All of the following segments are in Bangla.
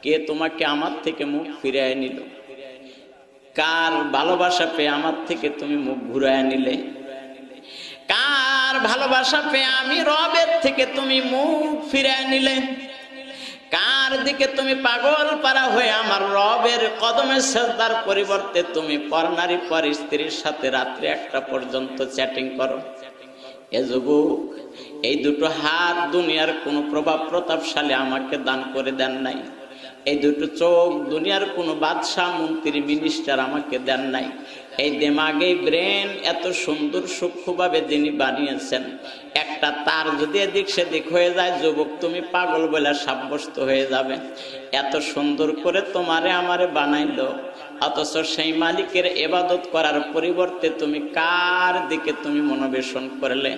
কে তোমাকে আমার থেকে মুখ ফিরিয়ে নিল? কার ভালোবাসা পেয়ে আমার থেকে তুমি মুখ ঘুরায় নিলে? কার ভালোবাসা পেয়ে আমি রবের থেকে তুমি মুখ ফিরিয়ে নিলে? কার দিকে তুমি পাগল পারা হয়ে আমার রবের কদমে সেজদার পরিবর্তে তুমি পরনারী পর স্ত্রীর সাথে রাত্রি 1টা পর্যন্ত চ্যাটিং করো? এ যুবক, এই দুটো হাত দুনিয়ার কোনো প্রভাব প্রতাপশালী আমাকে দান করে দেন নাই। এই দুটো চোখ দুনিয়ার কোনো বাদশাহ মন্ত্রী মিনিস্টার আমাকে দেন নাই। এই দেমাগে ব্রেন এত সুন্দর সূক্ষ্মভাবে যিনি বানিয়েছেন, একটা তার যদি এদিক সেদিক হয়ে যায় যুবক তুমি পাগল বলে সাব্যস্ত হয়ে যাবে। এত সুন্দর করে তোমারে আমারে বানাইলো, অথচ সেই মালিকের ইবাদত করার পরিবর্তে তুমি কার দিকে তুমি মনোবেশন করলে?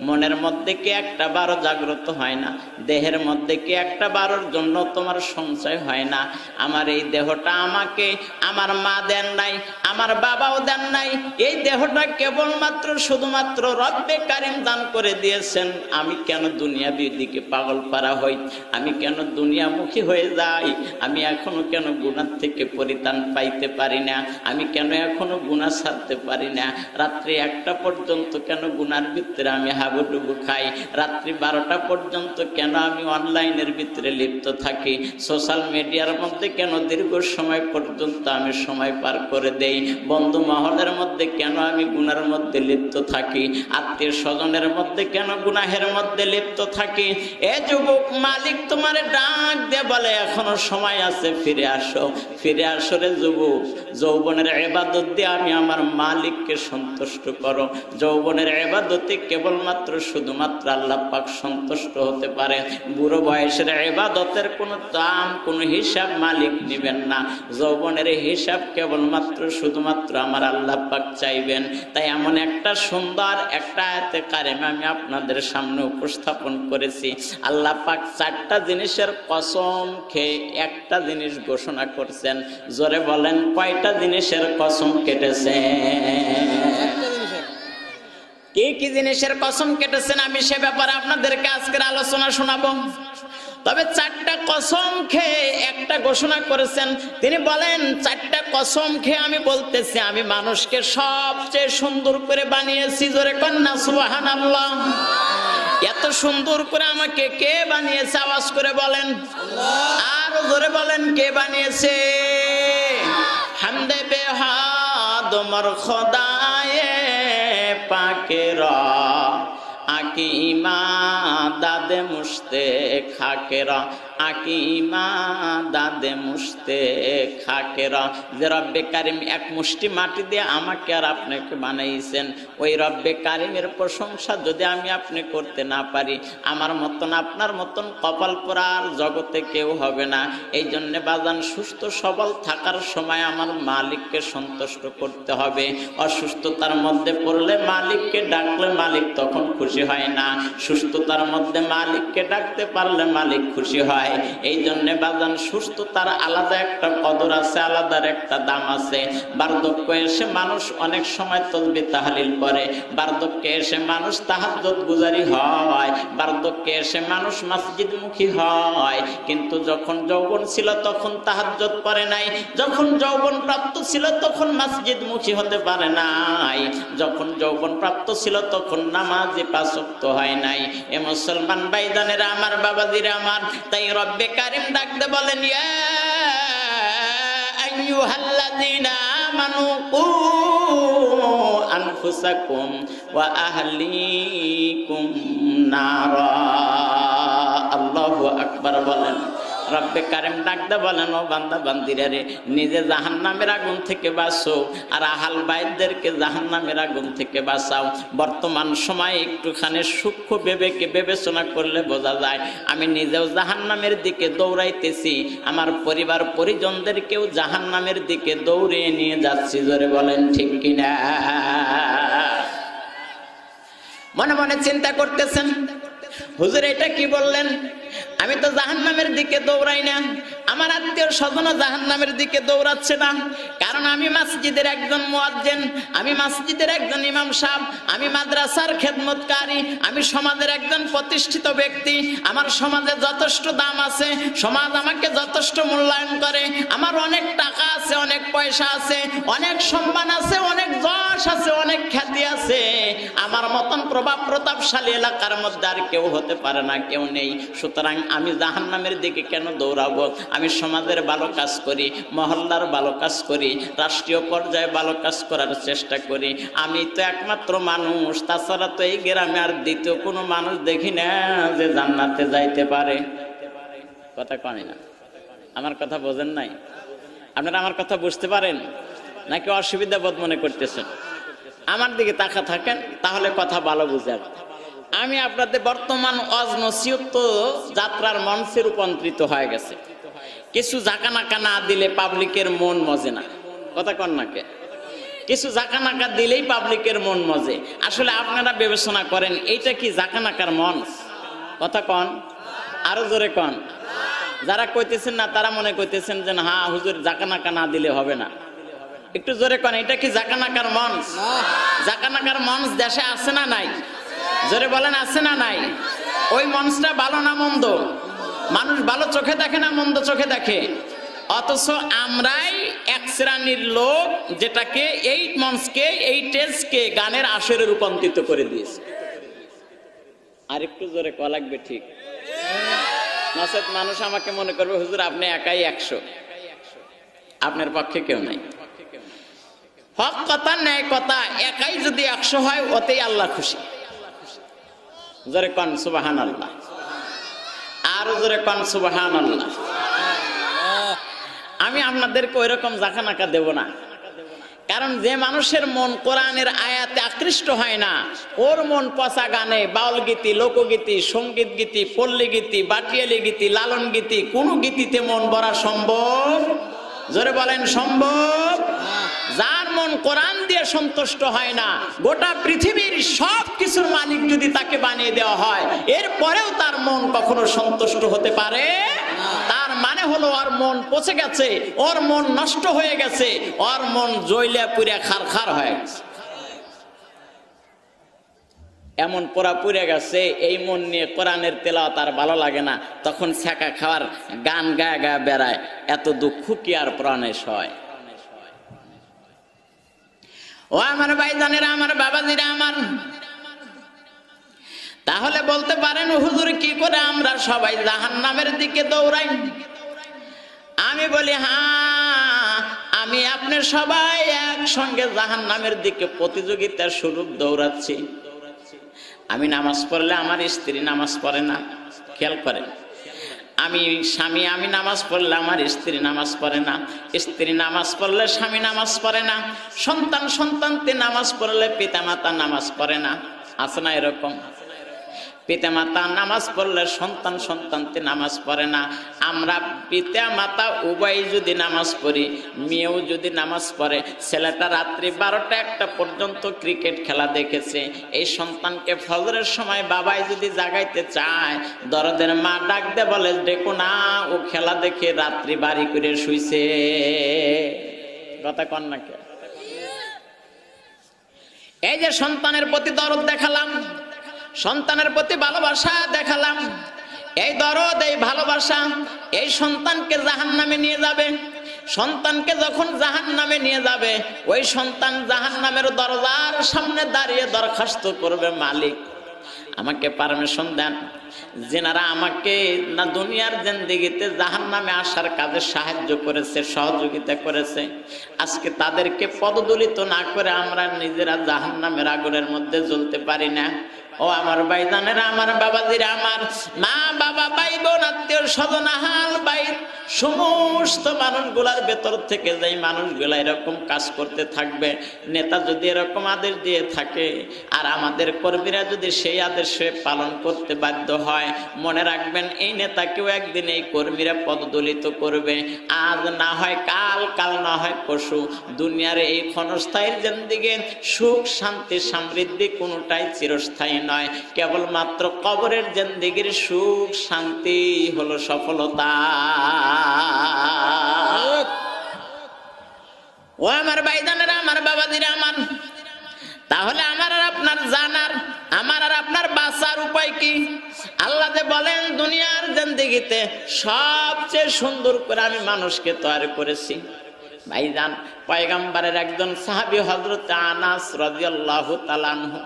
মনের মধ্যে কি একটা বারো জাগ্রত হয় না? দেহের মধ্যে কি একটা বারোর জন্য তোমার সঞ্চয় হয় না? আমার এই দেহটা আমাকে আমার মা দেন নাই, আমার বাবাও দেন নাই। এই দেহটা কেবলমাত্র শুধুমাত্র রব্বে কারিম দান করে দিয়েছেন। আমি কেন দুনিয়াবীর দিকে পাগল পারা হই? আমি কেন দুনিয়ামুখী হয়ে যাই? আমি এখনো কেন গুনাহ থেকে পরিত্রাণ পাইতে পারি না? আমি কেন এখনো গুনাহ ছাড়তে পারি না? রাত্রি 1টা পর্যন্ত কেন গুনার ভিতরে আমি হাবুডুবু খাই? রাত্রি 12টা পর্যন্ত কেন আমি অনলাইনের ভিতরে লিপ্ত থাকি? সোশ্যাল মিডিয়ার মধ্যে কেন দীর্ঘ সময় পর্যন্ত আমি সময় পার করে দেই? বন্ধু মহলের মধ্যে কেন আমি গুনার মধ্যে লিপ্ত থাকি? আত্মীয় স্বজনের মধ্যে কেন গুনাহের মধ্যে লিপ্ত থাকি? এ যুবক, মালিক তোমারে ডাক দিয়ে বলে এখনো সময় আছে, ফিরে আসো, ফিরে আসো রে যুবক। যৌবনের ইবাদত দিয়ে আমি আমার মালিককে সন্তুষ্ট করো। যৌবনের ইবাদতে কেবলমাত্র শুধুমাত্র আল্লাহ পাক সন্তুষ্ট হতে পারে। বুড়ো বয়সের ইবাদতের কোনো দাম, কোনো হিসাব মালিক নেবেন না। যৌবনের হিসাব কেবলমাত্র শুধুমাত্র আমার আল্লাহ পাক চাইবেন। তাই এমন একটা সুন্দর একটা আয়াতে কারিমা আমি আপনাদের সামনে উপস্থাপন করেছি। আল্লাহ পাক 4টা জিনিসের কসম খেয়ে একটা জিনিস ঘোষণা করছেন। জোরে বলেন, কয়টা জিনিসের কসম কেটেছেন? কি কি জিনিসের কসম কেটেছেন আমি সে ব্যাপারে আপনাদেরকে আজকের আলোচনা শোনাবো। তবে 4টা কসম খেয়ে একটা ঘোষণা করেছেন। তিনি বলেন 4টা কসম খেয়ে আমি বলতেছি আমি মানুষকে সবচেয়ে সুন্দর করে বানিয়েছি। জোরে কন্যা সুবহানাল্লাহ। এত সুন্দর করে আমাকে কে বানিয়েছে? আওয়াজ করে বলেন, আরো জোরে বলেন, কে বানিয়েছে? হামদে বেহাদ মর খোদায়ে পাকেরা আকিমা দাদে মুশতে খাকেরা, আকিমা দাদে মুশতে খাকেরা। যে রব্বে কারিম এক মুষ্টি মাটি দিয়ে আমাকে আর আপনাকে বানাইছেন, ওই রব্বে কারিমের প্রশংসা যদি আমি আপনি করতে না পারি, আমার মতন আপনার মতন কপাল পোড়ার জগতে কেউ হবে না। এই জন্যে বাজান, সুস্থ সবল থাকার সময় আমার মালিককে সন্তুষ্ট করতে হবে। অসুস্থতার মধ্যে পড়লে মালিককে ডাকলে মালিক তখন খুশি হয় না। সুস্থতার মধ্যে মালিককে ডাকতে পারলে মালিক খুশি হয়। এই জন্য বাজান, সুস্থতার আলাদা একটা কদর আছে, আলাদা একটা দাম আছে। বার্ধক্য এসে মানুষ অনেক সময় তাসবিহ তাহলিল করে, বার্ধক্যে এসে মানুষ তাহাজ্জুদ গুজারি হয়, বার্ধক্যে এসে মানুষ মসজিদমুখী হয়। কিন্তু যখন যৌবন ছিল তখন তাহাজ্জুদ পড়ে নাই, যখন যৌবন প্রাপ্ত ছিল তখন মসজিদমুখী হতে পারে নাই, যখন যৌবন প্রাপ্ত ছিল তখন নামাজে 5 ওয়াক্ত হয় নাই। এ মুসলমান ভাইজানেরা আমার, বাবাজিরা আমার, তাই রব্বে কারিম ডাকতে বলেন, ইয়া আইয়ুহাল্লাযীনা আমানু কু আনফুসাকুম ওয়া আহলিকুম নারা। আল্লাহু আকবার বলেন। রব্বে কারিম ডাকতে বলেন, ও বান্দা বান্দিরা রে, নিজে জাহান্নামের আগুন থেকে বাঁচো আর আহাল বাইতদেরকে জাহান্নামের আগুন থেকে বাঁচাও। বর্তমান সময়ে একটুখানি সূক্ষ্ম বিবেকে বিবেচনা করলে বোঝা যায় আমি নিজেও জাহান্নামের দিকে দৌড়াইতেছি, আমার পরিবার পরিজনদেরকেও জাহান্নামের দিকে দৌড়িয়ে নিয়ে যাচ্ছি। জোরে বলেন ঠিক কিনা? মনে মনে চিন্তা করতেছেন, হুজুর এটা কি বললেন? আমি তো জাহান্নামের দিকে দৌড়াই না, আমার আত্মীয় স্বজন জাহান্নামের দিকে দৌড়াচ্ছে না, কারণ আমি মসজিদের একজন মুয়াজ্জিন, আমি মসজিদের একজন ইমাম সাহেব, আমি মাদ্রাসার খেদমতকারী, আমি সমাজের একজন প্রতিষ্ঠিত ব্যক্তি, আমার সমাজে যথেষ্ট দাম আছে, সমাজ আমাকে যথেষ্ট মূল্যায়ন করে, আমার অনেক টাকা আছে, অনেক পয়সা আছে, অনেক সম্মান আছে, অনেক যশ আছে, অনেক খ্যাতি আছে, আমার মতন প্রভাব প্রতাপশালী এলাকার মধ্যে আর কেউ হতে পারে না, কেউ নেই। সুতরাং আমি জাহান্নামের দিকে কেন দৌড়াবো? আমি সমাজের ভালো কাজ করি, মহল্লার ভালো কাজ করি, রাষ্ট্রীয় পর্যায়ে ভালো কাজ করার চেষ্টা করি। আমি তো একমাত্র মানুষ, তাছাড়া তো এই গ্রামে আর দ্বিতীয় কোনো মানুষ দেখি না যে জান্নাতে যাইতে পারে। কথা কয় না? আমার কথা বোঝেন নাই? আপনারা আমার কথা বুঝতে পারেন নাকি অসুবিধা বোধ মনে করতেছেন? আমার দিকে তাকা থাকেন, তাহলে কথা ভালো বুঝার। আমি আপনাদের বর্তমান অজনসিয়ত যাত্রার মঞ্চে রূপান্তরিত হয়ে গেছে। কিছু জাকানাকা না দিলে পাবলিকের মন মজে না। কথা কন নাকে? কিছু জাকানাকা দিলেই পাবলিকের মন মজে। আসলে আপনারা বিবেচনা করেন, এইটা কি জাকানাকার মঞ্চ? কথা কন, আরো জোরে কন। যারা কইতেছেন না তারা মনে করতেছেন যে হ্যাঁ হুজুর জাকানাকা না দিলে হবে না। একটু জোরে কন, এটা কি জাকানাকার মঞ্চ? জাকানাকার মঞ্চ দেশে আছে না নাই? জোরে বলেন, আছে না নাই? ওই মঞ্চটা ভালো না মন্দ? মানুষ ভালো চোখে দেখে না মন্দ চোখে দেখে? অথচ আমরাই এক শ্রেণীর লোক যেটাকে এই মঞ্চকে, এই টেজকে গানের আসরে রূপান্তরিত করে দিয়েছে। আর একটু জোরে কওয়া লাগবে, ঠিক? নচেত মানুষ আমাকে মনে করবে হুজুর আপনি একাই 100, আপনার পক্ষে কেউ নাই। হক কথা, ন্যায় কথা, একাই যদি 100 হয় ওতেই আল্লাহ খুশি। জোরে কন সুবহানাল্লাহ, আরো জোরে কন সুবহানাল্লাহ। আমি আপনাদেরকে ওই রকম জাকানাকা দেব না, কারণ যে মানুষের মন কোরআনের আয়াতে আকৃষ্ট হয় না, ওর মন পচা গানে, বাউল গীতি, লোকগীতি, সঙ্গীত গীতি, পল্লী গীতি, বাটিয়ালি গীতি, লালন গীতি, কোন গীতিতে মন ভরা সম্ভব? জোরে বলেন, সম্ভব? যার মন কোরআন দিয়ে সন্তুষ্ট হয় না, গোটা পৃথিবীর সব কিছুর মালিক যদি তাকে বানিয়ে দেওয়া হয়, এরপরেও তার মন কখনো সন্তুষ্ট হতে পারে? তার মানে হলো ওর মন পচে গেছে, ওর মন নষ্ট হয়ে গেছে, ওর মন জ্বলে পুড়ে খারখার হয়ে গেছে। এমন পোড়া পুড়ে গেছে, এই মন নিয়ে কোরআনের তেলাওয়াত আর ভালো লাগে না, তখন ছ্যাঁকা খাওয়ার গান গায়ে গায়ে বেড়ায়। এত দুঃখ কি আর প্রাণে সয়? ও আমার ভাইজানেরা, আমার বাবাজিরা আমার, তাহলে বলতে পারেন হুজুর কি করে আমরা সবাই জাহান্নামের দিকে দৌড়াই? আমি বলি হ্যাঁ, আমি আপনি সবাই একসঙ্গে জাহান্নামের দিকে প্রতিযোগিতার স্বরূপ দৌড়াচ্ছি। আমি নামাজ পড়লে আমার স্ত্রী নামাজ পড়ে না, খেয়াল করেন। আমি স্বামী, আমি নামাজ পড়লে আমার স্ত্রী নামাজ পড়ে না, স্ত্রী নামাজ পড়লে স্বামী নামাজ পড়ে না, সন্তানতে নামাজ পড়লে পিতামাতা নামাজ পড়ে না। আছে না এরকম? পিতামাতা নামাজ পড়লে সন্তানতে নামাজ পড়ে না। আমরা পিতামাতা উভয় যদি নামাজ পড়ি, মেয়েও যদি নামাজ পড়ে, ছেলেটা রাত্রি 12টা-1টা পর্যন্ত ক্রিকেট খেলা দেখেছে, এই সন্তানকে ফজরের সময় বাবাই যদি জাগাইতে চায়, দরদের মা ডাক দে বলে দেখো না, ও খেলা দেখে রাত্রি বাড়ি করে শুইছে। কথা কন না কে? এই যে সন্তানের প্রতি দরদ দেখালাম, সন্তানের প্রতি ভালোবাসা দেখালাম, এই দরদ, এই ভালোবাসা এই সন্তানকে জাহান্নামে নিয়ে যাবে। সন্তানকে যখন জাহান্নামে নিয়ে যাবে, ওই সন্তান জাহান্নামের দরজার সামনে দাঁড়িয়ে দরখাস্ত করবে, মালিক আমাকে পারমিশন দেন। যেনারা আমাকে না দুনিয়ার জিন্দেগিতে জাহান্নামে আসার কাজে সাহায্য করেছে, সহযোগিতা করেছে, আজকে তাদেরকে পদদলিত না করে আমরা নিজেরা জাহান্নামের আগুনের মধ্যে জ্বলতে পারি না। ও আমার ভাইজানেরা, আমার বাবাজিরা আমার, মা বাবা, ভাই বোন, আত্মীয় স্বজন, আহাল বাইত, সমস্ত মানুষগুলার ভেতর থেকে যেই মানুষগুলা এরকম কাজ করতে থাকবে, নেতা যদি এরকম আদেশ দিয়ে থাকে আর আমাদের কর্মীরা যদি সেই আদেশে পালন করতে বাধ্য হয়, মনে রাখবেন এই নেতাকেও একদিন এই কর্মীরা পদদলিত করবে। আজ না হয় কাল, কাল না হয় পরশু। দুনিয়ার এই ক্ষণস্থায়ী জিন্দেগি সুখ শান্তি সমৃদ্ধি কোনোটাই চিরস্থায়ী নয়, কেবলমাত্র কবরের জিন্দেগির সুখ শান্তি হলো সফলতা। ও আমার ভাইজানেরা, আমার বাবাজিরা আমার, তাহলে আমার আর আপনার জানার, আমার আর আপনার বাঁচার উপায় কি? আল্লাহ যে বলেন দুনিয়ার জিন্দেগিতে সবচেয়ে সুন্দর করে আমি মানুষকে তৈরি করেছি। ভাইজান, পয়গম্বরের একজন সাহাবী হযরত আনাস রাদিয়াল্লাহু তাআলা আনহু,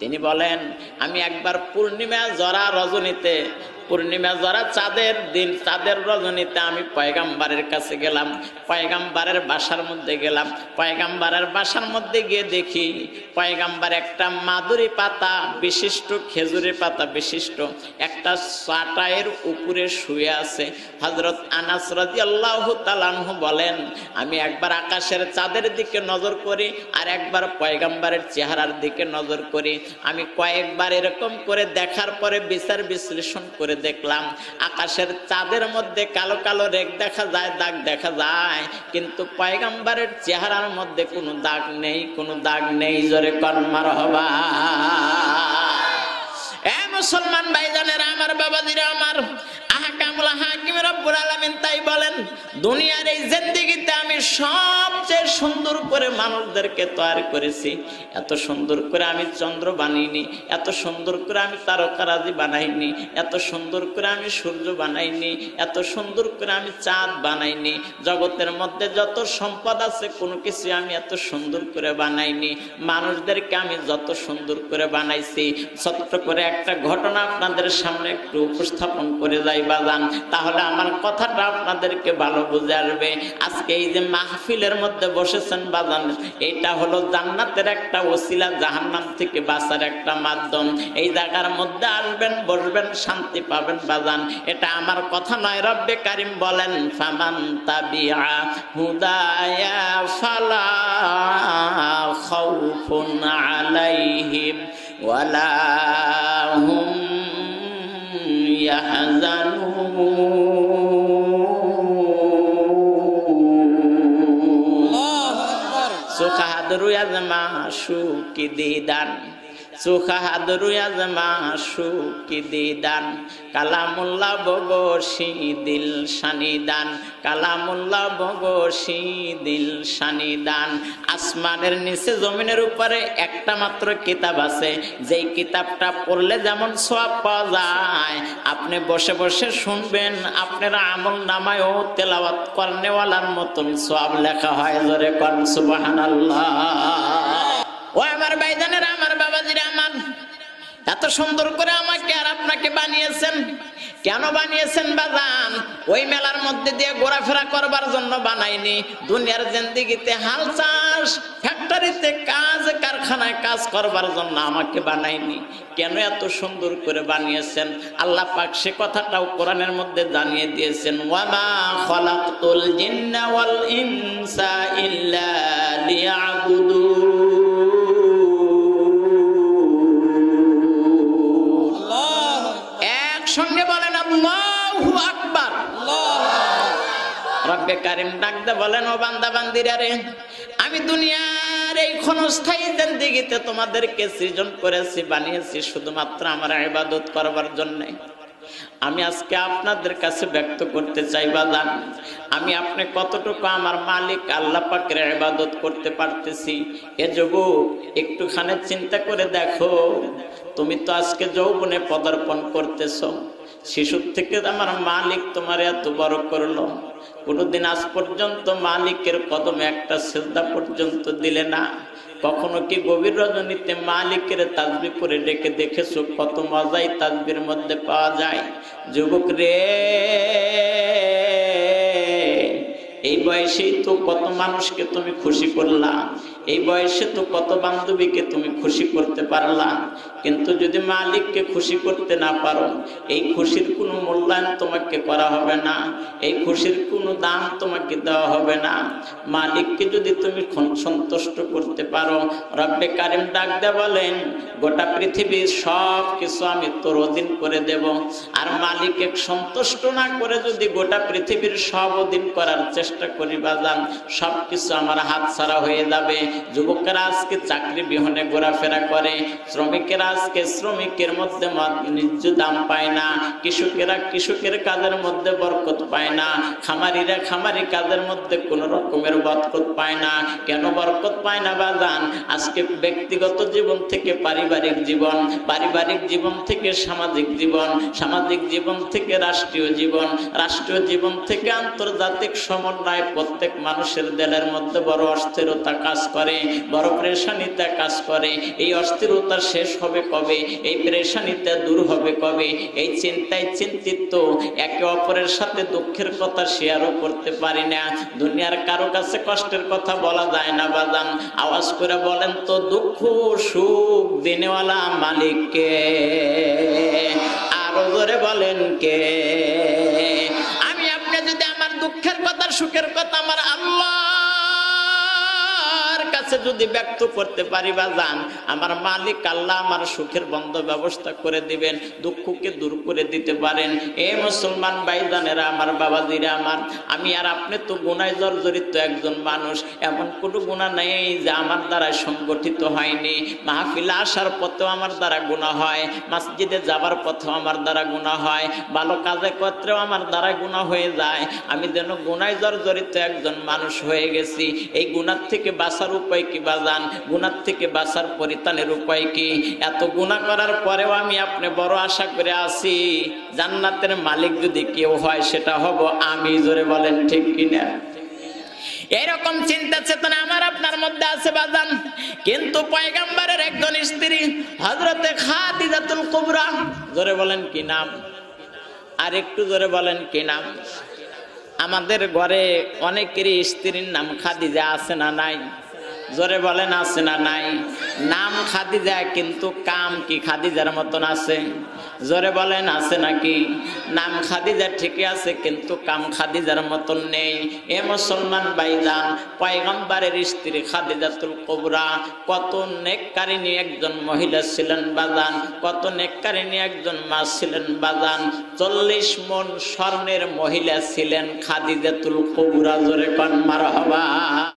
তিনি বলেন আমি একবার পূর্ণিমা জরা রজনীতে, পূর্ণিমা জরা চাঁদের দিন, চাঁদের রজনীতে আমি পয়গম্বরের কাছে গেলাম, পয়গম্বরের বাসার মধ্যে গেলাম। পয়গম্বরের বাসার মধ্যে গিয়ে দেখি পয়গম্বর একটা মাদুরি পাতা বিশিষ্ট, খেজুরের পাতা বিশিষ্ট একটা চাটাইয়ের উপরে শুয়ে আছে। হযরত আনাস রাদিয়াল্লাহু তাআলা আনহু বলেন আমি একবার আকাশের চাঁদের দিকে নজর করি আর একবার পয়গম্বরের চেহারার দিকে নজর করি। আমি কয়েকবার এরকম করে দেখার পরে বিচার বিশ্লেষণ করে দেখলাম আকাশের চাঁদের মধ্যে কালো কালো রেখ দেখা যায়, দাগ দেখা যায়, কিন্তু পয়গম্বরের চেহারার মধ্যে কোনো দাগ নেই, কোনো দাগ নেই। জোরে কোন মারহাবা। এ মুসলমান ভাইজানেরা, আমার বাবাজিরা আমার, আহকামুল হাকিম রব্বুল আলামিন তাই বলেন দুনিয়ার এই জিন্দেগিতে আমি সবচেয়ে সুন্দর করে মানুষদেরকে তৈরি করেছি। এত সুন্দর করে আমি চন্দ্র বানাইনি, এত সুন্দর করে আমি তারকারাজি বানাইনি, এত সুন্দর করে আমি সূর্য বানাইনি, এত সুন্দর করে আমি চাঁদ বানাইনি। জগতের মধ্যে যত সম্পদ আছে কোনো কিছু আমি এত সুন্দর করে বানাইনি। মানুষদেরকে আমি যত সুন্দর করে বানাইছি, ছোট্ট করে একটা ঘটনা আপনাদের সামনে একটু উপস্থাপন করে যাই বাজান, তাহলে আমার কথাটা আপনাদেরকে ভালো বুঝে আসবে। আজকে এই যে মাহফিলের মধ্যে বসেছেন বাজান, এটা হলো জান্নাতের একটা ওসিলা, জাহান্নাম থেকে বাঁচার একটা মাধ্যম। এই জায়গার মধ্যে আসবেন, বসবেন, শান্তি পাবেন বাজান। এটা আমার কথা নয়, রব্বে কারিম বলেন ফামান তাবিআ হুদায়া ফালা খাউফুন আলাইহিম ওয়ালা হুম সুখা হাদরু আজমা সুকি দিদান, সুখা হাদরু আজমা সুকি দিদান, কালামুল্লাহ বগশি দিল শানিদান, কালামুল্লাহ বগশি দিল শানিদান। আসমানের নিচে জমিনের উপরে একটা মাত্র কিতাব আছে, যেই কিতাবটা পড়লে যেমন সওয়াব পাওয়া যায়, আপনি বসে বসে শুনবেন, আপনার আমল নামায়ও তেলাওয়াত করনেওয়ালার মতন সওয়াব লেখা হয়। জোরে কোন সুবহানাল্লাহ। ও আমার ভাইজানেরা, আমার বাবাজিরা আমার, এত সুন্দর করে আমাকে আর আপনাকে বানিয়েছেন। কেন বানিয়েছেন বাজান? ওই মেলার মধ্যে দিয়ে ঘোরাফেরা করবার জন্য বানাইনি। দুনিয়ার জিন্দেগিতে হাল চাষ, ফ্যাক্টরিতে কাজ, কারখানায় কাজ করবার জন্য আমাকে বানাইনি। কেন এত সুন্দর করে বানিয়েছেন আল্লাহ পাক সে কথাটাও কোরআনের মধ্যে জানিয়ে দিয়েছেন, ওয়ামা খালাকতুল জিন্না ওয়াল ইনসা ইল্লা লিয়াবুদুন। সঙ্গে বলেন আল্লাহু আকবার। রব্বে কারিম ডাকতে বলেন ও বান্দা বান্দিরা রে, আমি দুনিয়ার এই ক্ষণস্থায়ী জিন্দেগিতে তোমাদেরকে সৃজন করেছি, বানিয়েছি শুধুমাত্র আমার ইবাদত করবার জন্য। আমি আজকে আপনাদের কাছে ব্যক্ত করতে চাই বাজান, আমি আপনি কতটুকু আমার মালিক আল্লাহ পাকের ইবাদত করতে পারতেছি। এ যুবক, একটুখানি চিন্তা করে দেখো, তুমি তো আজকে যৌবনে পদার্পণ করতেছ। শিশুর থেকে আমার মালিক তোমার এত বড় করলো, কোনোদিন আজ পর্যন্ত মালিকের কদমে একটা সিজদা পর্যন্ত দিলে না। কখনো কি গভীর রজনীতে মালিকের তাসবিহ করে ডেকে দেখেছো? কত মজাই তাসবির মধ্যে পাওয়া যায়। যুবক রে, এই বয়সেই তো কত মানুষকে তুমি খুশি করলা, এই বয়সে তো কত বান্ধবীকে তুমি খুশি করতে পারলা, কিন্তু যদি মালিককে খুশি করতে না পারো, এই খুশির কোনো মূল্যায়ন তোমাকে করা হবে না, এই খুশির কোনো দাম তোমাকে দেওয়া হবে না। মালিককে যদি তুমি সন্তুষ্ট করতে পারো, রব্বে কারিম ডাক দে বলেন গোটা পৃথিবীর সব কিছু আমি তোর অধীন করে দেব। আর মালিককে সন্তুষ্ট না করে যদি গোটা পৃথিবীর সব অধীন করার চেষ্টা করি বাজান, সবকিছু আমার হাতছাড়া হয়ে যাবে। যুবকেরা আজকে চাকরি বিহনে ঘোরাফেরা করে, শ্রমিকেরা আজকে শ্রমিকের মধ্যে ন্যায্য দাম পায় না, কৃষকেরা কৃষকের কাজের মধ্যে বরকত পায় না, খামারিরা খামারি কাজের মধ্যে কোন রকমের বরকত পায় না। কেন বরকত পায় না বাজান? আজকে ব্যক্তিগত জীবন থেকে পারিবারিক জীবন, পারিবারিক জীবন থেকে সামাজিক জীবন, সামাজিক জীবন থেকে রাষ্ট্রীয় জীবন, রাষ্ট্রীয় জীবন থেকে আন্তর্জাতিক সমন্বয়। প্রত্যেক মানুষের দিলের মধ্যে বড় অস্থিরতা কাজ করে, বড় পেরেশানিতে কাজ করে। এই অস্থিরতা শেষ হবে কবে? এই পেরেশানিতে দূর হবে কবে? এই চিন্তায় চিন্তিত, একে অপরের সাথে দুঃখের কথা শেয়ারও করতে পারি না। দুনিয়ার কারো কাছে কষ্টের কথা বলা যায় না বাজান। আওয়াজ করে বলেন তো, দুঃখ সুখ দিনেওয়ালা মালিককে? আরো জোরে বলেন কে? আমি আপনি যদি আমার দুঃখের কথা সুখের কথা আমার আল্লাহর কাছে যদি ব্যক্ত করতে পারি বাজান, আমার মালিক আল্লাহ আমার সুখের বন্ধ ব্যবস্থা করে দিবেন, দুঃখকে দূর করে দিতে পারেন। এ মুসলমান ভাইজানেরা, আমার বাবাজিরা আমার, আমি আর আপনি তো গুনায় জর্জরিত একজন মানুষ। এমন কোনো গুনাহ নেই যে আমার দ্বারা সংগঠিত হয়নি। মাহফিলে আসার পথেও আমার দ্বারা গুনাহ হয়, মসজিদে যাবার পথেও আমার দ্বারা গুনাহ হয়, ভালো কাজে কর্তেও আমার দ্বারা গুনাহ হয়ে যায়। আমি যেন গুনায় জর্জরিত একজন মানুষ হয়ে গেছি। এই গুনাহ থেকে বাঁচার উপায় কি বাজান? গুনাহ থেকে বাঁচার পরিত্রাণের উপায় কি? এত গুনাহ করার পরেও আমি আপনি বড় আশা করে আছি, জান্নাতের মালিক যদি কেউ হয় সেটা হব আমি। জোরে বলেন ঠিক কিনা? এরকম চিন্তা চেতনা আমার আপনার মধ্যে আছে বাজান। কিন্তু পয়গম্বরের একজন স্ত্রী হযরতে খাদিজাতুল কুবরা, জোরে বলেন কি নাম? আর একটু জোরে বলেন কি নাম? আমাদের ঘরে অনেকেরই স্ত্রীর নাম খাদিজা, আছে না নাই? জোরে বলেন আছে না নাই? নাম খাদিজা, কিন্তু কাম কি খাদিজার মতন আছে? জোরে বলেন আছে নাকি? নাম খাদিজা ঠিকই আছে, কিন্তু কাম খাদিজার মতন নেই। এ মুসলমান ভাইজান, পয়গম্বরের স্ত্রী খাদিজাতুল কুবরা কত নেককারিনী একজন মহিলা ছিলেন বাজান, কত নেককারিনী একজন মা ছিলেন বাজান। 40 মণ স্বর্ণের মহিলা ছিলেন খাদিজাতুল কুবরা। জোরে কোন মারহাবা।